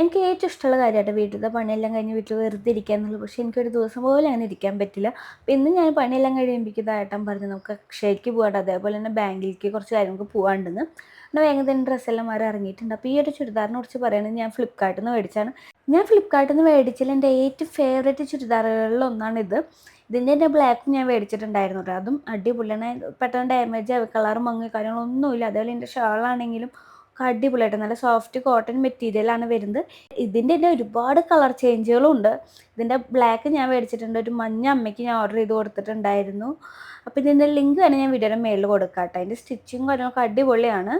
എനിക്ക് ഏറ്റവും ഇഷ്ടമുള്ള കാര്യമായിട്ട് വീട്ടിലത്തെ പണിയെല്ലാം കഴിഞ്ഞ് വീട്ടിൽ വെറുതെ ഇരിക്കുക എന്നുള്ളത്. പക്ഷേ എനിക്കൊരു ദിവസം പോലും അങ്ങനെ ഇരിക്കാൻ പറ്റില്ല. അപ്പോൾ ഇന്ന് ഞാൻ പണിയെല്ലാം കഴിയുമ്പോഴേക്കും ഏട്ടൻ പറഞ്ഞു നമുക്ക് അക്ഷയയ്ക്ക് പോകാണ്ട്, അതേപോലെ തന്നെ ബാങ്കിലേക്ക് കുറച്ച് കാര്യങ്ങൾക്ക് പോകാണ്ടെന്ന്. എന്നാൽ വേഗം തന്നെ ഡ്രസ്സെല്ലാം മാറി ഇറങ്ങിയിട്ടുണ്ട്. അപ്പോൾ ഈ ഒരു ചുരിദാറിനെ കുറിച്ച് പറയുകയാണെങ്കിൽ ഞാൻ ഫ്ലിപ്കാർട്ടിൽ നിന്ന് മേടിച്ചാണ്. ഞാൻ ഫ്ലിപ്കാർട്ടിൽ നിന്ന് മേടിച്ചതിൽ എൻ്റെ ഏറ്റവും ഫേവറേറ്റ് ചുരിദാറുകളിൽ ഒന്നാണിത്. ഇതിൻ്റെ തന്നെ ബ്ലാക്കും ഞാൻ മേടിച്ചിട്ടുണ്ടായിരുന്നു കേട്ടോ. അതും അടിപൊളിയാണ്. പെട്ടെന്ന് ഡാമേജ് ആവുക, കളർ മങ്ങി കാര്യങ്ങളൊന്നുമില്ല. അതേപോലെ എൻ്റെ ഷാളാണെങ്കിലും അടിപൊളിയായിട്ട് നല്ല സോഫ്റ്റ് കോട്ടൺ മെറ്റീരിയലാണ് വരുന്നത്. ഇതിൻ്റെ തന്നെ ഒരുപാട് കളർ ചേഞ്ചുകളും ഉണ്ട്. ഇതിൻ്റെ ബ്ലാക്ക് ഞാൻ മേടിച്ചിട്ടുണ്ട്. ഒരു മഞ്ഞ അമ്മയ്ക്ക് ഞാൻ ഓർഡർ ചെയ്ത് കൊടുത്തിട്ടുണ്ടായിരുന്നു. അപ്പോൾ ഇതിൻ്റെ ലിങ്ക് തന്നെ ഞാൻ വീഡിയോയുടെ മേളിൽ കൊടുക്കാം കേട്ടോ. അതിൻ്റെ സ്റ്റിച്ചിങ് കാര്യങ്ങളൊക്കെ അടിപൊളിയാണ്.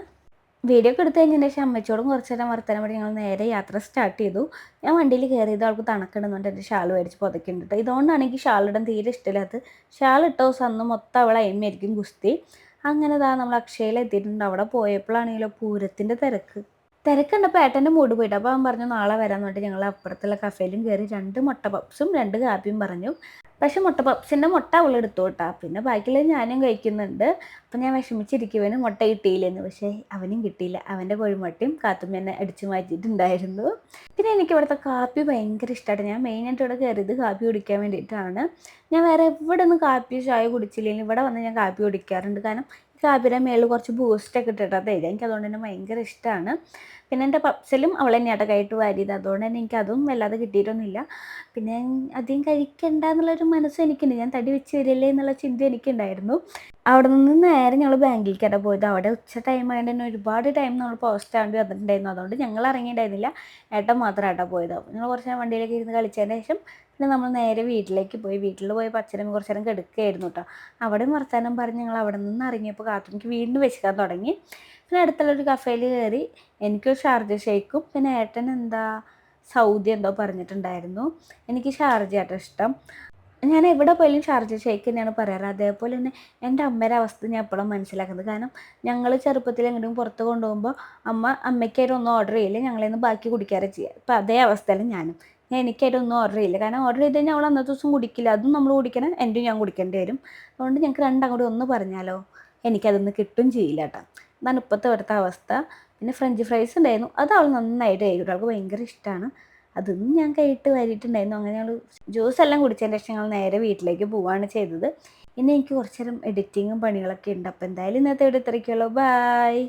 വീഡിയോ ഒക്കെ എടുത്ത് കഴിഞ്ഞതിന് ശേഷം അമ്മച്ചോടും കുറച്ച് നേരം വർത്തമാനം പറഞ്ഞ് ഞങ്ങൾ നേരെ യാത്ര സ്റ്റാർട്ട് ചെയ്തു. ഞാൻ വണ്ടിയിൽ കയറിയത് ആൾക്ക് തണുക്കണമെന്നുണ്ട് എൻ്റെ ഷാൾ മേടിച്ച് പുതയ്ക്കുന്നുണ്ട്. ഇതുകൊണ്ടാണ് എനിക്ക് ഷാൾ ഇടാൻ തീരെ ഇഷ്ടമില്ലാത്തത്. ഷാൾ ഇട്ട ദിവസം അന്ന് മൊത്തം അവൾ അയിമായിരിക്കും ഗുസ്തി. അങ്ങനെ നമ്മൾ അക്ഷയയിൽ എത്തിയിട്ടുണ്ട്. അവിടെ പോയപ്പോഴാണെങ്കിലോ പൂരത്തിൻ്റെ തിരക്ക് കണ്ടപ്പോൾ ഏട്ടൻ്റെ മൂഡ് പോയിട്ട്. അപ്പോൾ അവൻ പറഞ്ഞു നാളെ വരാമെന്ന് പറഞ്ഞിട്ട് ഞങ്ങൾ അപ്പുറത്തുള്ള കഫേയിലും കയറി 2 മുട്ട പപ്സും 2 കാപ്പിയും പറഞ്ഞു. പക്ഷെ മുട്ട പപ്സിൻ്റെ മുട്ട അവൾ എടുത്തു കേട്ടോ. പിന്നെ ബാക്കിയുള്ളത് ഞാനും കഴിക്കുന്നുണ്ട്. അപ്പം ഞാൻ വിഷമിച്ചിരിക്കുവാനും മുട്ട കിട്ടിയില്ലെന്ന്. പക്ഷേ അവനും കിട്ടിയില്ല. അവൻ്റെ കോഴിമുട്ടയും കാത്തും എന്നെ അടിച്ചു മാറ്റിയിട്ടുണ്ടായിരുന്നു. പിന്നെ എനിക്ക് ഇവിടുത്തെ കാപ്പി ഭയങ്കര ഇഷ്ടമാണ്. ഞാൻ മെയിനായിട്ട് ഇവിടെ കയറിയത് കാപ്പി കുടിക്കാൻ വേണ്ടിയിട്ടാണ്. ഞാൻ വേറെ എവിടെ നിന്ന് കാപ്പിയോ ചായ കുടിച്ചില്ലെങ്കിൽ ഇവിടെ വന്ന് ഞാൻ കാപ്പി കുടിക്കാറുണ്ട്. കാരണം കാപ്പിയുടെ മേളിൽ കുറച്ച് ബൂസ്റ്റൊക്കെ ഇട്ടിട്ടാണ് തരിക. എനിക്ക് അതുകൊണ്ട് തന്നെ ഭയങ്കര ഇഷ്ടമാണ്. പിന്നെ എൻ്റെ പപ്സിലും അവൾ തന്നെയാട്ടോ കൈയിട്ട് വാരിയത്. അതുകൊണ്ട് തന്നെ എനിക്കതും വല്ലാതെ കിട്ടിയിട്ടൊന്നുമില്ല. പിന്നെ അധികം കഴിക്കണ്ട എന്നുള്ളൊരു മനസ്സ് എനിക്കുണ്ട്. ഞാൻ തടി വെച്ച് വരില്ലേ എന്നുള്ള ചിന്ത എനിക്കുണ്ടായിരുന്നു. അവിടെ നിന്ന് നേരെ ഞങ്ങൾ ബാങ്കിലേക്കാണ് പോയത്. അവിടെ ഉച്ച ടൈം ആയതുകൊണ്ട് തന്നെ ഒരുപാട് ടൈം നമ്മൾ പോസ്റ്റ് ആവേണ്ടി വന്നിട്ടുണ്ടായിരുന്നു. അതുകൊണ്ട് ഞങ്ങൾ ഇറങ്ങിയിട്ടുണ്ടായിരുന്നില്ല. ഏട്ടൻ മാത്രമായിട്ടാണ് പോയത്. അപ്പോൾ ഞങ്ങൾ കുറച്ച് നേരം വണ്ടിയിലേക്ക് ഇരുന്ന് കളിച്ചതിന് ശേഷം പിന്നെ നമ്മൾ നേരെ വീട്ടിലേക്ക് പോയി. വീട്ടിൽ പോയപ്പോൾ അച്ഛനും കുറച്ച് നേരം കിടക്കുകയായിരുന്നു കേട്ടോ. അവിടെയും വർത്താനം പറഞ്ഞ് ഞങ്ങൾ അവിടെ നിന്ന് ഇറങ്ങിയപ്പോൾ കാത്തുനിക്ക് വീണ്ടും വിശക്കാൻ തുടങ്ങി. പിന്നെ അടുത്തുള്ളൊരു കഫേയിൽ കയറി. എനിക്കൊരു ഷാർജ ഷേക്കും പിന്നെ ഏട്ടൻ സൗദി എന്തോ പറഞ്ഞിട്ടുണ്ടായിരുന്നു. എനിക്ക് ഷാർജ ആട്ടോ ഇഷ്ടം. ഞാൻ എവിടെ പോയാലും ഷാർജ ഷേക്ക് തന്നെയാണ് പറയാറ്. അതേപോലെ തന്നെ എൻ്റെ അമ്മയുടെ അവസ്ഥ ഞാൻ എപ്പോഴും മനസ്സിലാക്കുന്നത്. കാരണം ഞങ്ങൾ ചെറുപ്പത്തിൽ എങ്ങോട്ടും പുറത്ത് കൊണ്ടുപോകുമ്പോൾ അമ്മയ്ക്കായിട്ട് ഒന്നും ഓർഡർ ചെയ്യില്ല, ഞങ്ങളിൽ നിന്ന് ബാക്കി കുടിക്കാറ് ചെയ്യുക. അപ്പോൾ അതേ അവസ്ഥയിൽ എനിക്കായിട്ട് ഒന്നും ഓർഡർ ചെയ്യില്ല. കാരണം ഓർഡർ ചെയ്ത് കഴിഞ്ഞാൽ അവൾ അന്നത്തെ ദിവസം കുടിക്കില്ല. അതും നമ്മൾ കുടിക്കണം, എൻ്റെയും ഞാൻ കുടിക്കേണ്ടി വരും. അതുകൊണ്ട് ഞങ്ങൾക്ക് രണ്ടും കൂടി ഒന്ന് പറഞ്ഞാലോ, എനിക്കതൊന്ന് കിട്ടും ചെയ്യില്ല കേട്ടോ. അതാണ് ഇപ്പോഴത്തെ ഇവിടുത്തെ അവസ്ഥ. പിന്നെ ഫ്രഞ്ച് ഫ്രൈസ് ഉണ്ടായിരുന്നു. അത് അവൾ നന്നായിട്ട് കഴിക്കും. അവൾക്ക് ഭയങ്കര ഇഷ്ടമാണ്. അതൊന്നും ഞാൻ കൈയിട്ട് വാരിയിട്ടുണ്ടായിരുന്നു. അങ്ങനെ ഞങ്ങൾ ജ്യൂസ് എല്ലാം കുടിച്ചതിൻ്റെ ശേഷം ഞങ്ങൾ നേരെ വീട്ടിലേക്ക് പോവുകയാണ് ചെയ്തത്. ഇനി എനിക്ക് കുറച്ച് നേരം എഡിറ്റിങ്ങും പണികളൊക്കെ ഉണ്ട്. അപ്പോൾ എന്തായാലും ഇന്നത്തെ ഇവിടെ ഇത്രയ്ക്കുള്ളൂ. ബായ്.